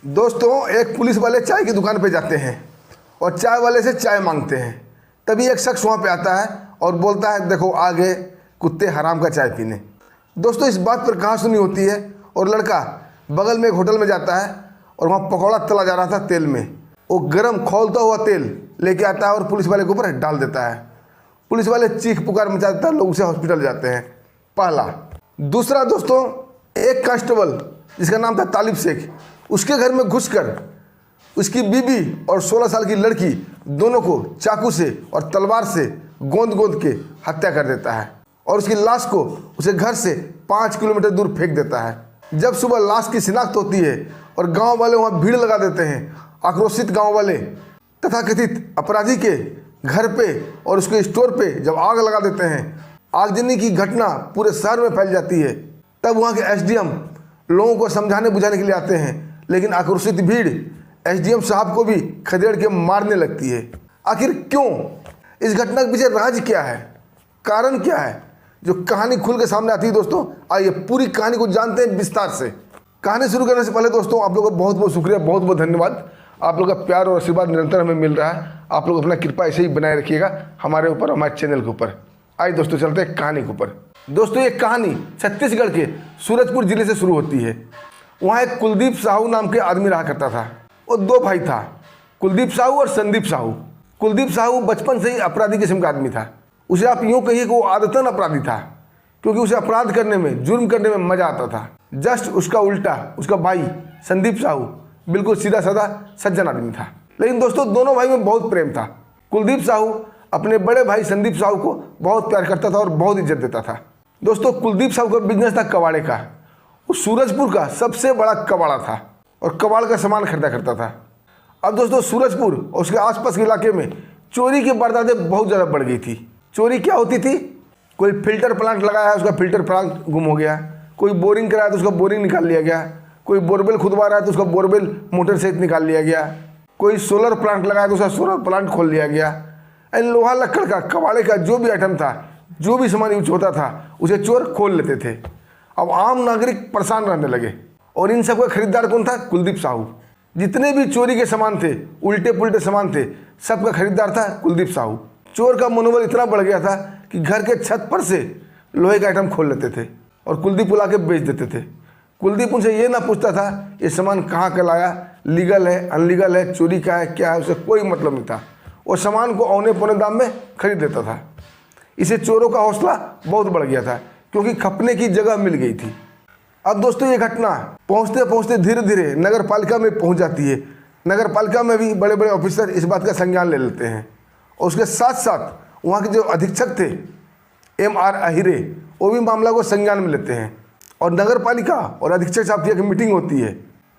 दोस्तों, एक पुलिस वाले चाय की दुकान पे जाते हैं और चाय वाले से चाय मांगते हैं। तभी एक शख्स वहाँ पे आता है और बोलता है, देखो आगे कुत्ते हराम का चाय पीने। दोस्तों, इस बात पर कहाँ सुनी होती है। और लड़का बगल में एक होटल में जाता है और वहाँ पकौड़ा तला जा रहा था तेल में। वो गरम खौलता हुआ तेल लेके आता है और पुलिस वाले के ऊपर डाल देता है। पुलिस वाले चीख पुकार मचा देता है, लोग उसे हॉस्पिटल जाते हैं। पहला। दूसरा दोस्तों, एक कांस्टेबल जिसका नाम था तालिब शेख, उसके घर में घुसकर उसकी बीबी और 16 साल की लड़की दोनों को चाकू से और तलवार से गोंद गोंद के हत्या कर देता है और उसकी लाश को उसे घर से 5 किलोमीटर दूर फेंक देता है। जब सुबह लाश की शिनाख्त होती है और गांव वाले वहां भीड़ लगा देते हैं, आक्रोशित गांव वाले तथाकथित अपराधी के घर पे और उसके स्टोर पे जब आग लगा देते हैं, आगजनी की घटना पूरे शहर में फैल जाती है। तब वहाँ के एसडीएम लोगों को समझाने बुझाने के लिए आते हैं, लेकिन आक्रोशित भीड़ एसडीएम साहब को भी खदेड़ के मारने लगती है। आखिर क्यों? इस घटना के पीछे राज क्या है, कारण क्या है, जो कहानी खुल के सामने आती है। दोस्तों, आइए पूरी कहानी को जानते हैं विस्तार से। कहानी शुरू करने से पहले दोस्तों, आप लोगों का बहुत बहुत शुक्रिया, बहुत बहुत धन्यवाद। आप लोगों का प्यार और आशीर्वाद निरंतर हमें मिल रहा है। आप लोग अपना कृपा ऐसे ही बनाए रखिएगा हमारे ऊपर, हमारे चैनल के ऊपर। आइए दोस्तों, चलते हैं कहानी के ऊपर। दोस्तों, ये कहानी छत्तीसगढ़ के सूरजपुर जिले से शुरू होती है। वहाँ एक कुलदीप साहू नाम के आदमी रहा करता था। वो 2 भाई था, कुलदीप साहू और संदीप साहू। कुलदीप साहू बचपन से ही अपराधी किस्म का आदमी था। उसे आप यूँ कहिए कि वो आदतन अपराधी था, क्योंकि उसे अपराध करने में, जुर्म करने में मजा आता था। जस्ट उसका उल्टा उसका भाई संदीप साहू बिल्कुल सीधा साधा सज्जन आदमी था। लेकिन दोस्तों, दोनों भाई में बहुत प्रेम था। कुलदीप साहू अपने बड़े भाई संदीप साहू को बहुत प्यार करता था और बहुत इज्जत देता था। दोस्तों, कुलदीप साहू का बिजनेस था कबाड़े का। वो सूरजपुर का सबसे बड़ा कबाड़ा था और कबाड़ का सामान खरीदा करता था। अब दोस्तों, सूरजपुर और उसके आसपास के इलाके में चोरी की वारदातें बहुत ज़्यादा बढ़ गई थी। चोरी क्या होती थी? कोई फिल्टर प्लांट लगाया है, उसका फिल्टर प्लांट गुम हो गया। कोई बोरिंग कराया तो उसका बोरिंग निकाल लिया गया। कोई बोरवेल खुदवा रहा है तो उसका बोरवेल मोटर से निकाल लिया गया। कोई सोलर प्लांट लगाया तो उसका सोलर प्लांट खोल लिया गया। लोहा लक्कड़ का, कबाड़े का जो भी आइटम था, जो भी सामान यूज होता था, उसे चोर खोल लेते थे। अब आम नागरिक परेशान रहने लगे और इन सबका खरीदार कौन था? कुलदीप साहू। जितने भी चोरी के सामान थे, उल्टे पुल्टे सामान थे, सबका खरीदार था कुलदीप साहू। चोर का मनोबल इतना बढ़ गया था कि घर के छत पर से लोहे का आइटम खोल लेते थे और कुलदीप ला के बेच देते थे। कुलदीप उनसे ये ना पूछता था ये सामान कहाँ का लाया, लीगल है, अनलीगल है, चोरी का है, क्या है, उसे कोई मतलब नहीं था। वो सामान को औने पौने दाम में खरीद देता था। इसे चोरों का हौसला बहुत बढ़ गया था, क्योंकि खपने की जगह मिल गई थी। अब दोस्तों, ये घटना पहुँचते पहुँचते धीरे धीरे नगर पालिका में पहुँच जाती है। नगर पालिका में भी बड़े बड़े ऑफिसर इस बात का संज्ञान ले लेते हैं और उसके साथ साथ वहाँ के जो अधीक्षक थे MR अहिरे, वो भी मामला को संज्ञान में लेते हैं। और नगर पालिका और अधीक्षक साहब की एक मीटिंग होती है।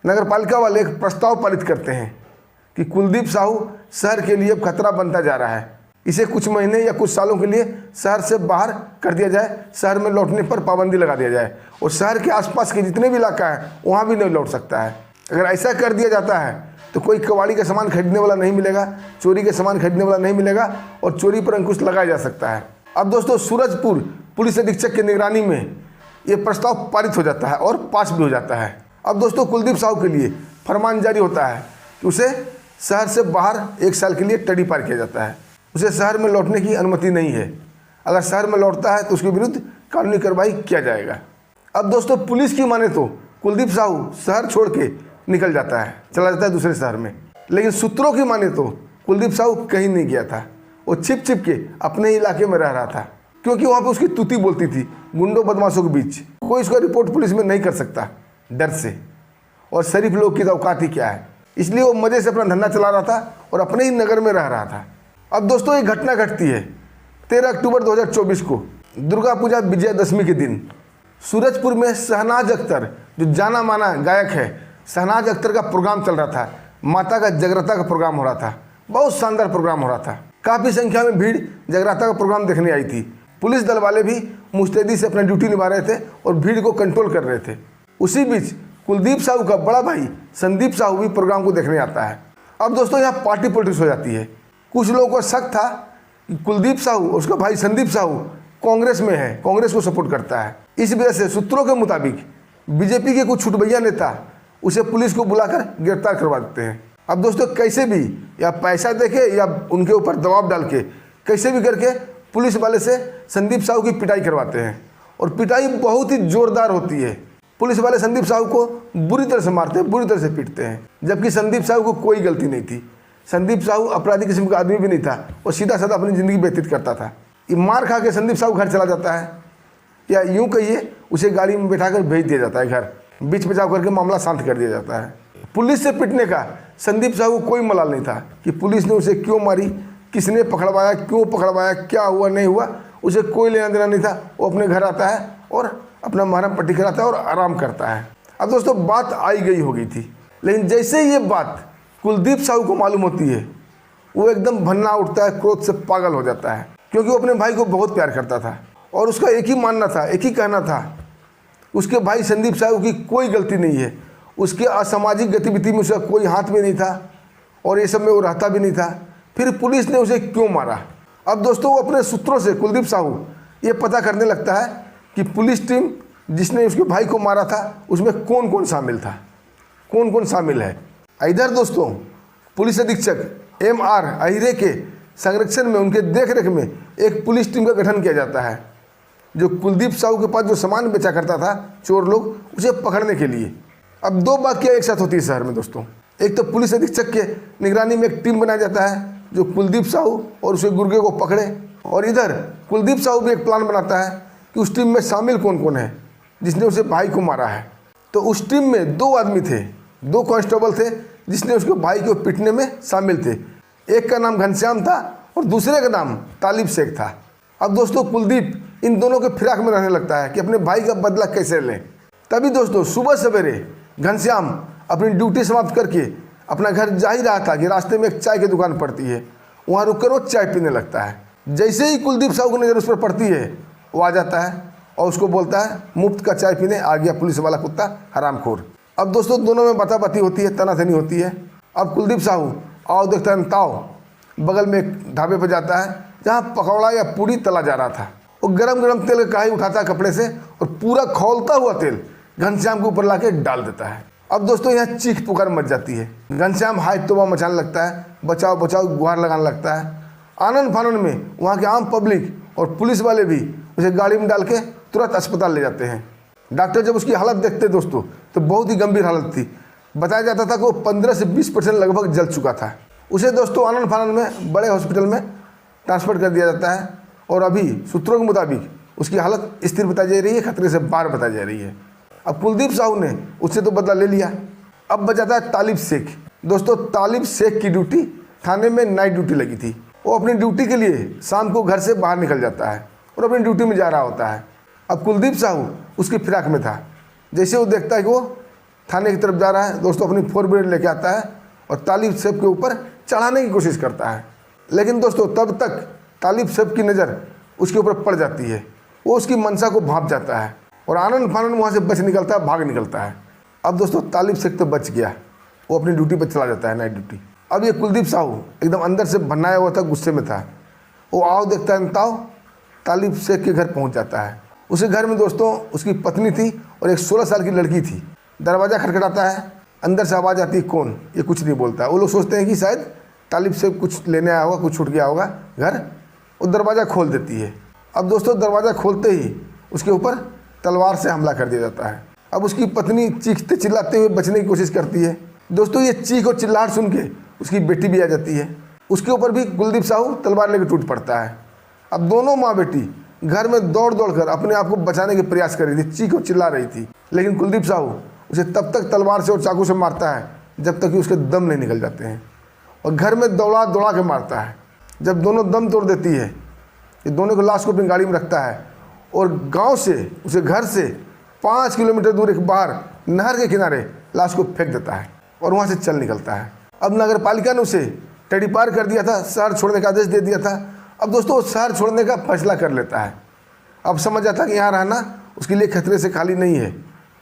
नगर पालिका वाले एक प्रस्ताव पारित करते हैं कि कुलदीप साहू शहर के लिए अब खतरा बनता जा रहा है, इसे कुछ महीने या कुछ सालों के लिए शहर से बाहर कर दिया जाए, शहर में लौटने पर पाबंदी लगा दिया जाए और शहर के आसपास के जितने भी इलाका है वहाँ भी नहीं लौट सकता है। अगर ऐसा कर दिया जाता है तो कोई कबाड़ी का सामान खरीदने वाला नहीं मिलेगा, चोरी के सामान खरीदने वाला नहीं मिलेगा और चोरी पर अंकुश लगाया जा सकता है। अब दोस्तों, सूरजपुर पुलिस अधीक्षक की निगरानी में ये प्रस्ताव पारित हो जाता है और पास भी हो जाता है। अब दोस्तों, कुलदीप साहू के लिए फरमान जारी होता है कि उसे शहर से बाहर 1 साल के लिए टडी पार किया जाता है। उसे शहर में लौटने की अनुमति नहीं है। अगर शहर में लौटता है तो उसके विरुद्ध कानूनी कार्रवाई किया जाएगा। अब दोस्तों, पुलिस की माने तो कुलदीप साहू शहर छोड़ के निकल जाता है, चला जाता है दूसरे शहर में। लेकिन सूत्रों की माने तो कुलदीप साहू कहीं नहीं गया था। वो छिप छिप के अपने ही इलाके में रह रहा था, क्योंकि वहाँ पे उसकी तूती बोलती थी गुंडों बदमाशों के बीच। कोई उसका रिपोर्ट पुलिस में नहीं कर सकता डर से, और शरीफ लोग की औकात ही क्या है। इसलिए वो मज़े से अपना धंधा चला रहा था और अपने ही नगर में रह रहा था। अब दोस्तों, एक घटना घटती है 13 अक्टूबर 2024 को, दुर्गा पूजा विजयदशमी के दिन। सूरजपुर में शहनाज अख्तर, जो जाना माना गायक है, शहनाज अख्तर का प्रोग्राम चल रहा था। माता का जगराता का प्रोग्राम हो रहा था। बहुत शानदार प्रोग्राम हो रहा था। काफ़ी संख्या में भीड़ जगराता का प्रोग्राम देखने आई थी। पुलिस दल वाले भी मुस्तैदी से अपना ड्यूटी निभा रहे थे और भीड़ को कंट्रोल कर रहे थे। उसी बीच कुलदीप साहू का बड़ा भाई संदीप साहू भी प्रोग्राम को देखने आता है। अब दोस्तों, यहाँ पार्टी पॉलिटिक्स हो जाती है। कुछ लोगों को शक था कि कुलदीप साहू और उसका भाई संदीप साहू कांग्रेस में है, कांग्रेस को सपोर्ट करता है। इस वजह से सूत्रों के मुताबिक बीजेपी के कुछ छुटभैया नेता उसे पुलिस को बुलाकर गिरफ्तार करवा देते हैं। अब दोस्तों कैसे भी, या पैसा देके या उनके ऊपर दबाव डाल के, कैसे भी करके पुलिस वाले से संदीप साहू की पिटाई करवाते हैं। और पिटाई बहुत ही जोरदार होती है। पुलिस वाले संदीप साहू को बुरी तरह से मारते हैं, बुरी तरह से पीटते हैं, जबकि संदीप साहू को कोई गलती नहीं थी। संदीप साहू अपराधी किस्म का आदमी भी नहीं था, वो सीधा साधा अपनी ज़िंदगी व्यतीत करता था। ये मार खा के संदीप साहू घर चला जाता है, या यूँ कहिए उसे गाड़ी में बैठाकर भेज दिया जाता है घर। बीच बचाव करके मामला शांत कर दिया जाता है। पुलिस से पिटने का संदीप साहू को कोई मलाल नहीं था कि पुलिस ने उसे क्यों मारी, किसने पकड़वाया, क्यों पकड़वाया, क्या हुआ नहीं हुआ, उसे कोई लेना देना नहीं था। वो अपने घर आता है और अपना महरम पट्टी कराता है और आराम करता है। अब दोस्तों बात आई गई हो गई थी, लेकिन जैसे ये बात कुलदीप साहू को मालूम होती है, वो एकदम भन्ना उठता है, क्रोध से पागल हो जाता है, क्योंकि वो अपने भाई को बहुत प्यार करता था और उसका एक ही मानना था, एक ही कहना था, उसके भाई संदीप साहू की कोई गलती नहीं है, उसके असामाजिक गतिविधि में उसका कोई हाथ भी नहीं था और ये सब में वो रहता भी नहीं था। फिर पुलिस ने उसे क्यों मारा? अब दोस्तों वो अपने सूत्रों से कुलदीप साहू ये पता करने लगता है कि पुलिस टीम जिसने उसके भाई को मारा था उसमें कौन कौन शामिल था, कौन कौन शामिल है। इधर दोस्तों पुलिस अधीक्षक M.R. अहिरे के संरक्षण में, उनके देखरेख में एक पुलिस टीम का गठन किया जाता है, जो कुलदीप साहू के पास जो सामान बेचा करता था चोर लोग, उसे पकड़ने के लिए। अब दो बात एक साथ होती है शहर में दोस्तों। एक तो पुलिस अधीक्षक के निगरानी में एक टीम बनाया जाता है जो कुलदीप साहू और उसके गुर्गे को पकड़े, और इधर कुलदीप साहू भी एक प्लान बनाता है कि उस टीम में शामिल कौन कौन है जिसने उसे भाई को मारा है। तो उस टीम में दो आदमी थे, दो कांस्टेबल थे जिसने उसके भाई को पीटने में शामिल थे। एक का नाम घनश्याम था और दूसरे का नाम तालिब शेख था। अब दोस्तों कुलदीप इन दोनों के फिराक में रहने लगता है कि अपने भाई का बदला कैसे लें। तभी दोस्तों सुबह सवेरे घनश्याम अपनी ड्यूटी समाप्त करके अपना घर जा ही रहा था कि रास्ते में एक चाय की दुकान पड़ती है, वहाँ रुककर वो चाय पीने लगता है। जैसे ही कुलदीप साहू की नज़र उस पर पड़ती है, वो आ जाता है और उसको बोलता है, मुफ्त का चाय पीने आ गया पुलिस वाला कुत्ता हरामखोर। अब दोस्तों दोनों में बाताबाती होती है, तनातनी होती है। अब कुलदीप साहू आओ देखता है ताओ बगल में एक ढाबे पर जाता है जहाँ पकौड़ा या पूड़ी तला जा रहा था। वो गरम गरम तेल का कढ़ाई उठाता है कपड़े से और पूरा खौलता हुआ तेल घनश्याम के ऊपर लाके डाल देता है। अब दोस्तों यहाँ चीख पुकार मच जाती है। घनश्याम हाय तोबा मचाने लगता है, बचाओ बचाओ गुहार लगाने लगता है। आनंद फानन में वहाँ के आम पब्लिक और पुलिस वाले भी उसे गाड़ी में डाल के तुरंत अस्पताल ले जाते हैं। डॉक्टर जब उसकी हालत देखते दोस्तों तो बहुत ही गंभीर हालत थी। बताया जाता था कि वो 15 से 20% लगभग जल चुका था। उसे दोस्तों आनंद फानन में बड़े हॉस्पिटल में ट्रांसफ़र कर दिया जाता है और अभी सूत्रों के मुताबिक उसकी हालत स्थिर बताई जा रही है, खतरे से बाहर बताई जा रही है। अब कुलदीप साहू ने उससे तो बदला ले लिया, अब बचाता है तालिब शेख। दोस्तों तालिब शेख की ड्यूटी थाने में नाइट ड्यूटी लगी थी। वो अपनी ड्यूटी के लिए शाम को घर से बाहर निकल जाता है और अपनी ड्यूटी में जा रहा होता है। अब कुलदीप साहू उसकी फिराक में था। जैसे वो देखता है कि वो थाने की तरफ जा रहा है, दोस्तों अपनी 4 व्हीलर लेके आता है और तालिब शेख के ऊपर चढ़ाने की कोशिश करता है। लेकिन दोस्तों तब तक तालिब शेख की नज़र उसके ऊपर पड़ जाती है। वो उसकी मंशा को भांप जाता है और आनंद फानन वहाँ से बच निकलता है, भाग निकलता है। अब दोस्तों तालिब शेख तो बच गया, वो अपनी ड्यूटी पर चला जाता है, नाइट ड्यूटी। अब ये कुलदीप साहू एकदम अंदर से भन्नाया हुआ था, गुस्से में था। वो आओ देखता है ताओ तालिब शेख के घर पहुँच जाता है। उसके घर में दोस्तों उसकी पत्नी थी और एक 16 साल की लड़की थी। दरवाज़ा खटखटाता है, अंदर से आवाज़ आती है, कौन? ये कुछ नहीं बोलता। वो लोग सोचते हैं कि शायद तालिब शेख कुछ लेने आया होगा, कुछ छूट गया होगा घर। वो दरवाज़ा खोल देती है। अब दोस्तों दरवाज़ा खोलते ही उसके ऊपर तलवार से हमला कर दिया जाता है। अब उसकी पत्नी चीखते चिल्लाते हुए बचने की कोशिश करती है। दोस्तों ये चीख और चिल्लाहट सुन के उसकी बेटी भी आ जाती है। उसके ऊपर भी कुलदीप साहू तलवार लेकर टूट पड़ता है। अब दोनों माँ बेटी घर में दौड़ दौड़ कर अपने आप को बचाने के प्रयास कर रही थी, चीख और चिल्ला रही थी। लेकिन कुलदीप साहू उसे तब तक तलवार से और चाकू से मारता है जब तक कि उसके दम नहीं निकल जाते हैं, और घर में दौड़ा दौड़ा के मारता है। जब दोनों दम तोड़ देती है, ये दोनों को लाश को अपनी गाड़ी में रखता है और गांव से उसे घर से 5 किलोमीटर दूर एक बाहर नहर के किनारे लाश को फेंक देता है और वहाँ से चल निकलता है। अब नगर पालिका ने उसे तड़ी पार कर दिया था, शहर छोड़ने का आदेश दे दिया था। अब दोस्तों वो शहर छोड़ने का फैसला कर लेता है। अब समझ आता कि यहाँ रहना उसके लिए खतरे से खाली नहीं है।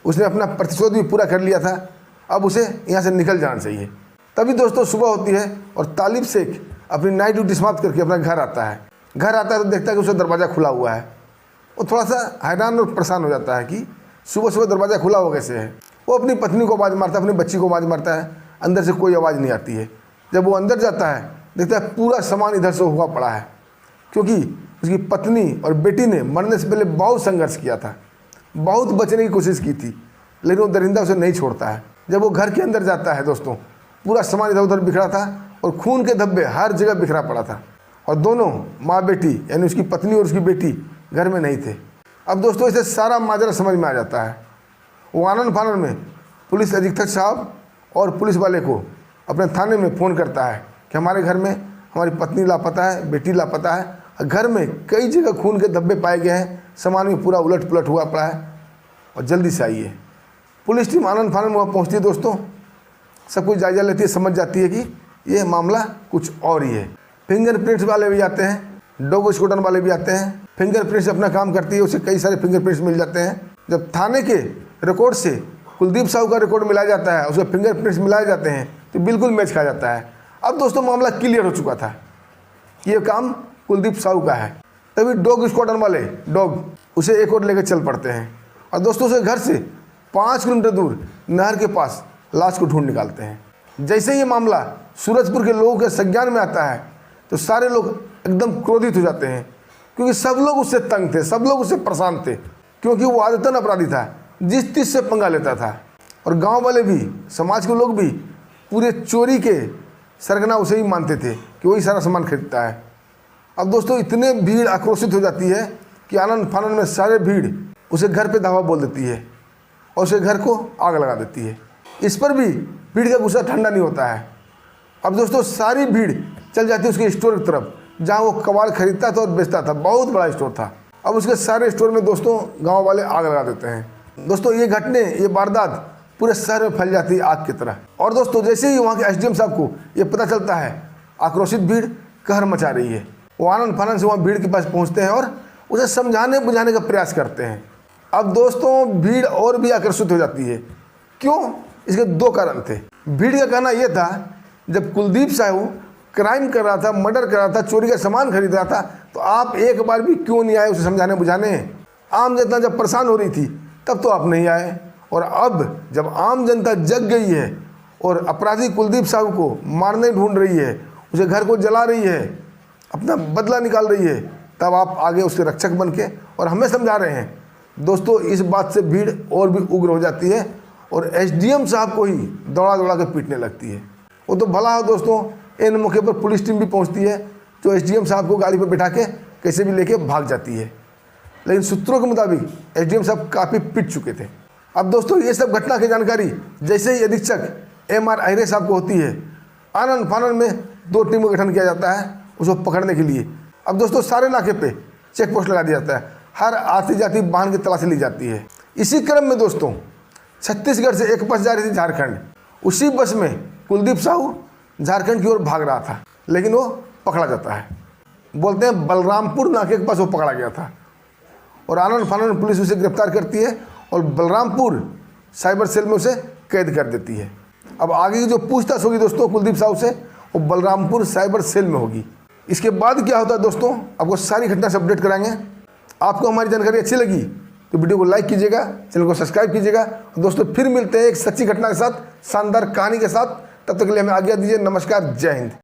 उसने अपना प्रतिशोध भी पूरा कर लिया था, अब उसे यहाँ से निकल जाना चाहिए। तभी दोस्तों सुबह होती है और तालिब शेख अपनी नाइट ड्यूटी समाप्त करके अपना घर आता है। घर आता है तो देखता है कि उसका दरवाज़ा खुला हुआ है। वो थोड़ा सा हैरान और परेशान हो जाता है कि सुबह सुबह दरवाज़ा खुला हुआ कैसे है। वो अपनी पत्नी को आवाज़ मारता है, अपनी बच्ची को आवाज़ मारता है, अंदर से कोई आवाज़ नहीं आती है। जब वो अंदर जाता है देखता है पूरा सामान इधर से हुआ पड़ा है, क्योंकि उसकी पत्नी और बेटी ने मरने से पहले बहुत संघर्ष किया था, बहुत बचने की कोशिश की थी, लेकिन वो दरिंदा उसे नहीं छोड़ता है। जब वो घर के अंदर जाता है दोस्तों, पूरा सामान इधर उधर बिखरा था और खून के धब्बे हर जगह बिखरा पड़ा था, और दोनों माँ बेटी यानी उसकी पत्नी और उसकी बेटी घर में नहीं थे। अब दोस्तों इसे सारा माजरा समझ में आ जाता है। वो आनन फानन में पुलिस अधीक्षक साहब और पुलिस वाले को अपने थाने में फ़ोन करता है कि हमारे घर में हमारी पत्नी लापता है, बेटी लापता है, घर में कई जगह खून के धब्बे पाए गए हैं, सामान में पूरा उलट पुलट हुआ पड़ा है और जल्दी से आइए। पुलिस टीम आनन फानन वहाँ पहुँचती है दोस्तों, सब कुछ जायजा लेती है, समझ जाती है कि ये मामला कुछ और ही है। फिंगरप्रिंट्स वाले भी आते हैं, डॉग स्क्वाड वाले भी आते हैं। फिंगरप्रिंट्स अपना काम करती है, उसे कई सारे फिंगरप्रिंट्स मिल जाते हैं। जब थाने के रिकॉर्ड से कुलदीप साहू का रिकॉर्ड मिलाया जाता है, उसके फिंगरप्रिंट्स मिलाए जाते हैं, तो बिल्कुल मैच खा जाता है। अब दोस्तों मामला क्लियर हो चुका था, ये काम कुलदीप साहू का है। तभी डॉग स्क्वाड वाले डॉग उसे एक और लेकर चल पड़ते हैं और दोस्तों उसे घर से 5 किलोमीटर दूर नहर के पास लाश को ढूंढ निकालते हैं। जैसे ही ये मामला सूरजपुर के लोगों के संज्ञान में आता है तो सारे लोग एकदम क्रोधित हो जाते हैं, क्योंकि सब लोग उससे तंग थे, सब लोग उससे परेशान थे, क्योंकि वो आदतन अपराधी था, जिस चीज़ से पंगा लेता था। और गांव वाले भी, समाज के लोग भी पूरे चोरी के सरगना उसे ही मानते थे कि वही सारा सामान खरीदता है। अब दोस्तों इतने भीड़ आक्रोशित हो जाती है कि आनन फानन में सारे भीड़ उसे घर पे धावा बोल देती है और उसे घर को आग लगा देती है। इस पर भी भीड़ का गुस्सा ठंडा नहीं होता है। अब दोस्तों सारी भीड़ चल जाती है उसके स्टोर की तरफ, जहाँ वो कबाड़ खरीदता था और बेचता था, बहुत बड़ा स्टोर था। अब उसके सारे स्टोर में दोस्तों गांव वाले आग लगा देते हैं। दोस्तों ये घटने, ये वारदात पूरे शहर में फैल जाती है आग की तरह। और दोस्तों जैसे ही वहाँ के एसडीएम साहब को ये पता चलता है, आक्रोशित भीड़ कहर मचा रही है, वो आनन फानन से वहाँ भीड़ के पास पहुँचते हैं और उसे समझाने बुझाने का प्रयास करते हैं। अब दोस्तों भीड़ और भी आकर्षित हो जाती है। क्यों? इसके 2 कारण थे। भीड़ का कहना यह था, जब कुलदीप साहू क्राइम कर रहा था, मर्डर कर रहा था, चोरी का सामान खरीद रहा था, तो आप एक बार भी क्यों नहीं आए उसे समझाने बुझाने? आम जनता जब परेशान हो रही थी तब तो आप नहीं आए, और अब जब आम जनता जग गई है और अपराधी कुलदीप साहू को मारने ढूंढ रही है, उसे घर को जला रही है, अपना बदला निकाल रही है, तब आप आगे उसके रक्षक बन के और हमें समझा रहे हैं। दोस्तों इस बात से भीड़ और भी उग्र हो जाती है और एसडीएम साहब को ही दौड़ा दौड़ा के पीटने लगती है। वो तो भला हो दोस्तों, इन मौके पर पुलिस टीम भी पहुंचती है, जो एसडीएम साहब को गाड़ी पर बैठा के कैसे भी लेके भाग जाती है। लेकिन सूत्रों के मुताबिक एसडीएम साहब काफ़ी पिट चुके थे। अब दोस्तों ये सब घटना की जानकारी जैसे ही अधीक्षक MR अहिरे साहब को होती है, आनन फानन में 2 टीमों का गठन किया जाता है उसको पकड़ने के लिए। अब दोस्तों सारे नाके पे चेक पोस्ट लगा दिया जाता है, हर आती जाती वाहन की तलाशी ली जाती है। इसी क्रम में दोस्तों छत्तीसगढ़ से एक बस जा रही थी झारखंड। उसी बस में कुलदीप साहू झारखंड की ओर भाग रहा था, लेकिन वो पकड़ा जाता है। बोलते हैं बलरामपुर नाके के पास वो पकड़ा गया था और आनन फानन पुलिस उसे गिरफ्तार करती है और बलरामपुर साइबर सेल में उसे कैद कर देती है। अब आगे की जो पूछताछ होगी दोस्तों कुलदीप साहू से, वो बलरामपुर साइबर सेल में होगी। इसके बाद क्या होता है दोस्तों, आपको सारी घटना से अपडेट कराएंगे। आपको हमारी जानकारी अच्छी लगी तो वीडियो को लाइक कीजिएगा, चैनल को सब्सक्राइब कीजिएगा। दोस्तों फिर मिलते हैं एक सच्ची घटना के साथ, शानदार कहानी के साथ। तब तक के लिए हमें आज्ञा दीजिए। नमस्कार, जय हिंद।